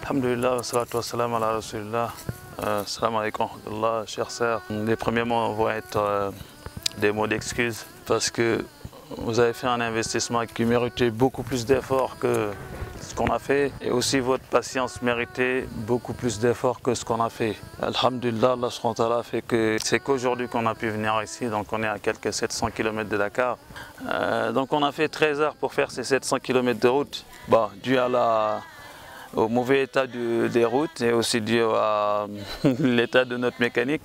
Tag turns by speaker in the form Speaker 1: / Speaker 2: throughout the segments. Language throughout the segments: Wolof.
Speaker 1: Alhamdulillah, salatu wassalam ala rasulillah. Salam alaikum, chers sœurs. Les premiers mots vont être des mots d'excuse parce que vous avez fait un investissement qui méritait beaucoup plus d'efforts que ce qu'on a fait, et aussi votre patience méritait beaucoup plus d'efforts que ce qu'on a fait. Alhamdulillah, Allah subhanahu wa ta'ala fait que c'est qu'aujourd'hui qu'on a pu venir ici, donc on est à quelques 700 km de Dakar. Donc on a fait 13 heures pour faire ces 700 km de route, dû au mauvais état des routes et aussi dû à l'état de notre mécanique.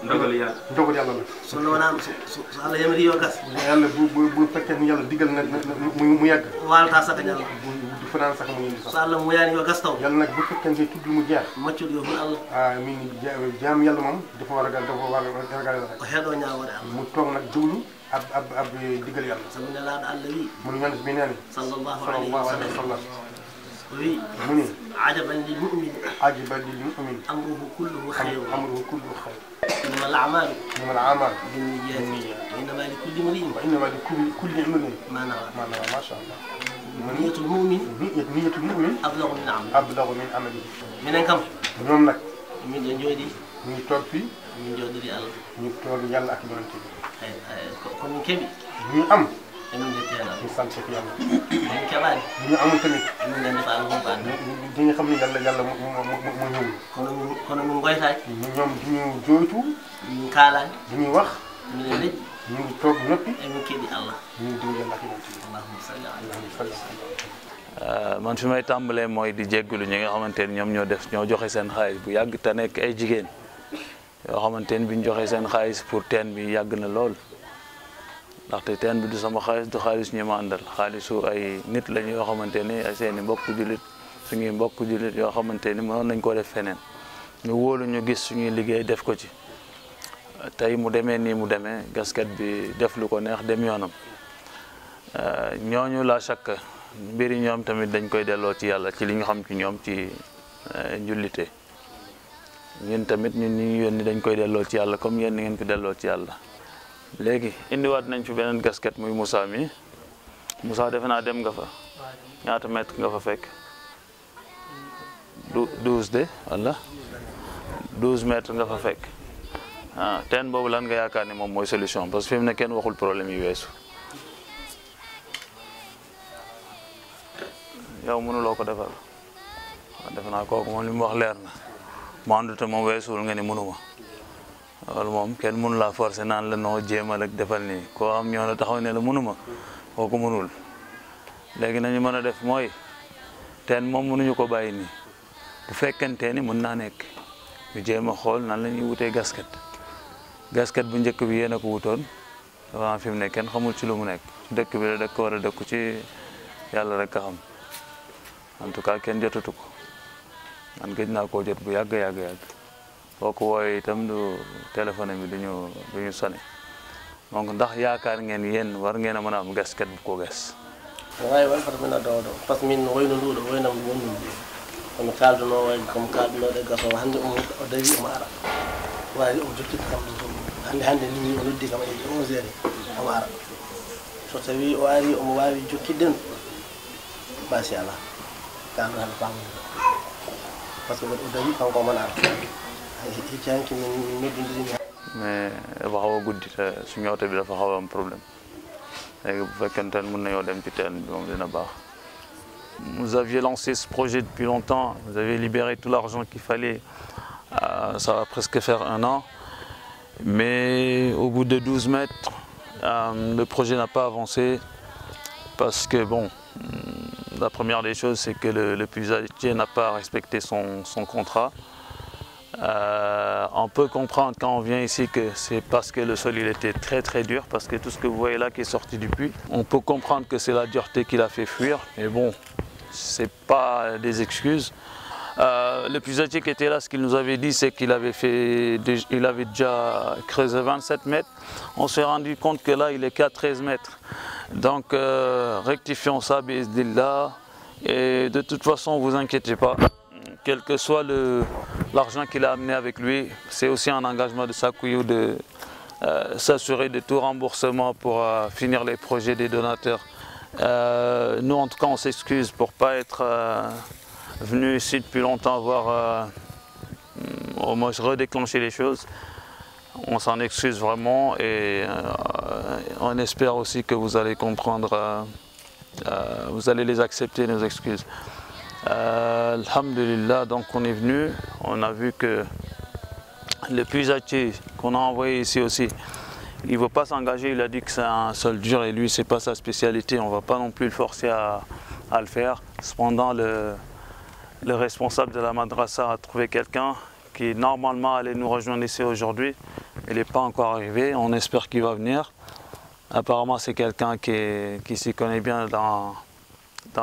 Speaker 2: ndogal yàlla la.
Speaker 3: su Allah yamri yo gas.
Speaker 2: yàlla bu fekkee ni yàlla digal na mu yàgg.
Speaker 3: walta saka ñalla.
Speaker 2: du fanaan sax mu indi sax.
Speaker 3: so Allah mu yaani yo gas taw.
Speaker 2: yàlla nag bu fekkee ne tudd mu jeex.
Speaker 3: maccul yo mun Allah.
Speaker 2: min jaam yàlla moom dafa war a ragal rek.
Speaker 3: ko heeɗo ñaawore Allah.
Speaker 2: mu toog nag déglu ab digal yàlla.
Speaker 3: sabu ne laaɗo Allah wi.
Speaker 2: mun ñaan bi nee na.
Speaker 3: sallallahu alayhi wa sallam. oui.
Speaker 2: mu ne.
Speaker 3: ajaban lil mu'min.
Speaker 2: ajaban lil mu'min.
Speaker 3: amruhu kulluhu khayr.
Speaker 2: amruhu kulluhu khayr.
Speaker 3: إنما الأعمال
Speaker 2: بالنيات
Speaker 3: وإنما لكل امرئ ما نوى.
Speaker 2: ما شاء الله.
Speaker 3: نية المؤمن أبلغ من عمله. من كم؟
Speaker 2: ñoom nag.
Speaker 3: min ɗo jooɗi.
Speaker 2: ñu toog fii.
Speaker 3: min jooɗiri Allah.
Speaker 2: ñu toog yàlla ak yonent bi.
Speaker 3: ko min keɓi.
Speaker 2: ñu am.
Speaker 3: emin jetti hen Allah.
Speaker 2: ñu sant ko yàlla.
Speaker 3: min keɓani.
Speaker 2: ñu amul tamit.
Speaker 3: min gandi ko Allah humpani.
Speaker 2: di nga xam ne yàlla moo ñëw.
Speaker 3: kono min goytaki.
Speaker 2: ñoom duñu jooytu.
Speaker 3: min kaalani.
Speaker 2: duñuy wax.
Speaker 3: min leƴƴi.
Speaker 2: ñu ngi toog noppi.
Speaker 3: emin keeɗi Allah.
Speaker 2: ñu ngi dégg yàlla ak yonent bi.
Speaker 3: allahumma salli
Speaker 1: man fi may tàmbalee mooy di jéggalu ñi nga xamante ni ñoo joxe seen xaalis bu yàgg te nekk ay jigéen yoo xamante ni bi ñu joxe seen xaalis pour teen bi yàgg na lool, ndaxte teen bi du sama xaalis du xaalis ñu ma àndal, xaalisu ay nit lañu yoo xamante ni ay seeni mbokk jullit suñuy mbokk jullit yoo xamante ni mënoon nañ koo def feneen, ñu wóolu ñu gis suñuy liggéey def ko ci. tey mu demee nii mu demee gaskat bi def lu ko neex dem yoonam, ñooñu la chaque mbiri ñoom tamit dañ koy delloo ci yàlla ci li ñu xam ci ñoom ci njullite. ñun tamit ñun ñu yónni dañ koy delloo ci yàlla comme yéen ni ngeen ko delloo ci yàlla. léegi indiwaat nañ fi beneen gasket muy Moussa mi. Moussa defe naa dem nga fa ñaata mètre nga fa fekk 12 de wala 12 mètres nga fa fekk. teen boobu lan nga yaakaar ni moom mooy solution parce que fi mu ne kenn waxul problème yi weesu. yow mënuloo ko defal defe naa kooku moom li mu wax leer na mu àndute moom weesuwul nga ni mënuma loolu moom kenn mënu laa forcer naan la noo jéemal ak defal nii koo am ñoo la taxaw ne la mënuma kooku mënul. léegi nañu mën a def mooy teen moom mënuñu ko bàyyi nii bu fekkente ni mën naa nekk ñu jéem a xool nan la ñuy wutee gasket bu njëkk bi yéen a ko wutoon dafa fi mu ne kenn xamul ci lu mu nekk ci dëkk bi la dëkk war a dëkku ci yàlla rek a xam. en tout cas kenn jotatu ko man gëj naa koo jot bu yàgg boo ko wooyee itam du téléphone bi duñu sonné donc ndax yaakaar ngeen yéen war ngeen a mën a am gasket bu ko gas.
Speaker 3: waaye wala fata min addowo ɗo par ce que min woyno nduɗo woynam wonnum komi kalduno way komi kaldunoɗe gaso hannde o dawi omo ara wawi omo jokkita kam hannde ni o noddi kam e 11 heures omo ara so tawi o ari omo wawi jokkidden basi ala kaldu hande pamude par ce que o dawi kanko omon ara hiccanki min noddidirimi.
Speaker 1: mais dafa xaw a guddi te suñu oto bi dafa xaw a am problème léegi bu fekkente ne mën nañoo dem ci teen bi moom dina baax. Vous aviez lancé ce projet depuis longtemps, vous avez libéré tout l'argent qu'il fallait, ça va presque faire 1 an, mais au bout de 12 mètres, le projet n'a pas avancé parce que bon, la première des choses c'est que le puisatier n'a pas respecté son contrat. On peut comprendre quand on vient ici que c'est parce que le sol il était très dur, parce que tout ce que vous voyez là qui est sorti du puits, on peut comprendre que c'est la dureté qui l'a fait fuir, mais bon, c'est pas des excuses. Le puisatier qui était là, ce qu'il nous avait dit, c'est qu'il avait déjà creusé 27 mètres. On s'est rendu compte que là, il est qu'à 13 mètres. Donc, rectifions ça, bismillah. Et de toute façon, vous inquiétez pas. Quel que soit l'argent qu'il a amené avec lui, c'est aussi un engagement de Sakuyu s'assurer de tout remboursement pour finir les projets des donateurs. Nous, en tout cas, on s'excuse pour ne pas être venu ici depuis longtemps, voir au moins redéclencher les choses. On s'en excuse vraiment et on espère aussi que vous allez comprendre, vous allez les accepter, nos excuses. Alhamdulillah, donc on est venu, on a vu que le puisatier qu'on a envoyé ici aussi, il ne veut pas s'engager, il a dit que c'est un sol dur et lui, ce n'est pas sa spécialité, on ne va pas non plus le forcer à le faire. Cependant, le responsable de la madrasa a trouvé quelqu'un qui normalement allait nous rejoindre ici aujourd'hui. Il n'est pas encore arrivé, on espère qu'il va venir. Apparemment, c'est quelqu'un qui s'y connaît bien dans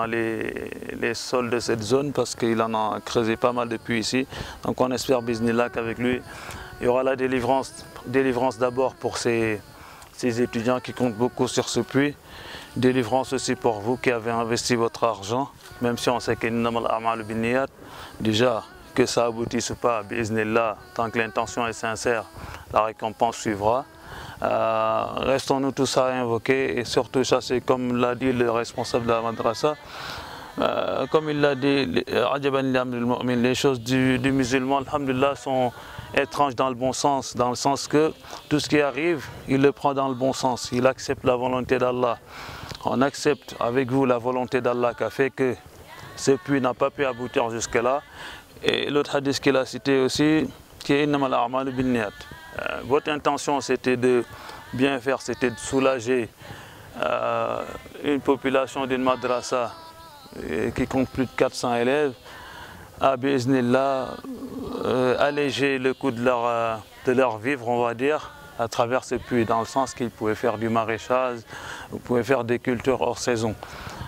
Speaker 1: les sols de cette zone parce qu'il en a creusé pas mal depuis ici. Donc on espère, bismillah, qu'avec lui, il y aura la délivrance d'abord pour ces étudiants qui comptent beaucoup sur ce puits. Délivrance aussi pour vous qui avez investi votre argent, même si on sait qu'innamal a'malu binniyat, déjà que ça aboutisse ou pas, bismillah, tant que l'intention est sincère, la récompense suivra. Restons-nous tous à invoquer et surtout ça, c'est comme l'a dit le responsable de la madrasa, comme il l'a dit, les choses du musulman, alhamdulillah, sont étranges dans le bon sens que tout ce qui arrive, il le prend dans le bon sens, il accepte la volonté d'Allah. On accepte avec vous la volonté d'Allah qui a fait que ce puits n'a pas pu aboutir jusque-là. Et l'autre hadith qu'il a cité aussi, qui est innamal a'malu binniyat. Votre intention c'était de bien faire, c'était de soulager une population d'une madrasa qui compte plus de 400 élèves, à bi'iznillah, alléger le coût de leur vivre, on va dire, à travers ce puits, dans le sens qu'ils pouvaient faire du maraîchage, vous pouvez faire des cultures hors saison.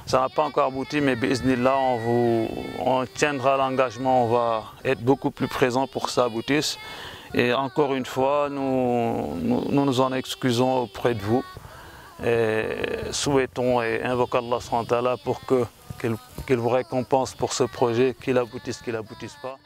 Speaker 1: Ça n'a pas encore abouti, mais bi'iznillah, on tiendra l'engagement, on va être beaucoup plus présent pour que ça aboutisse. Et encore une fois, nous en excusons auprès de vous et souhaitons et invoquons Allah subhanahu wa ta'ala pour qu'il vous récompense pour ce projet, qu'il aboutisse pas.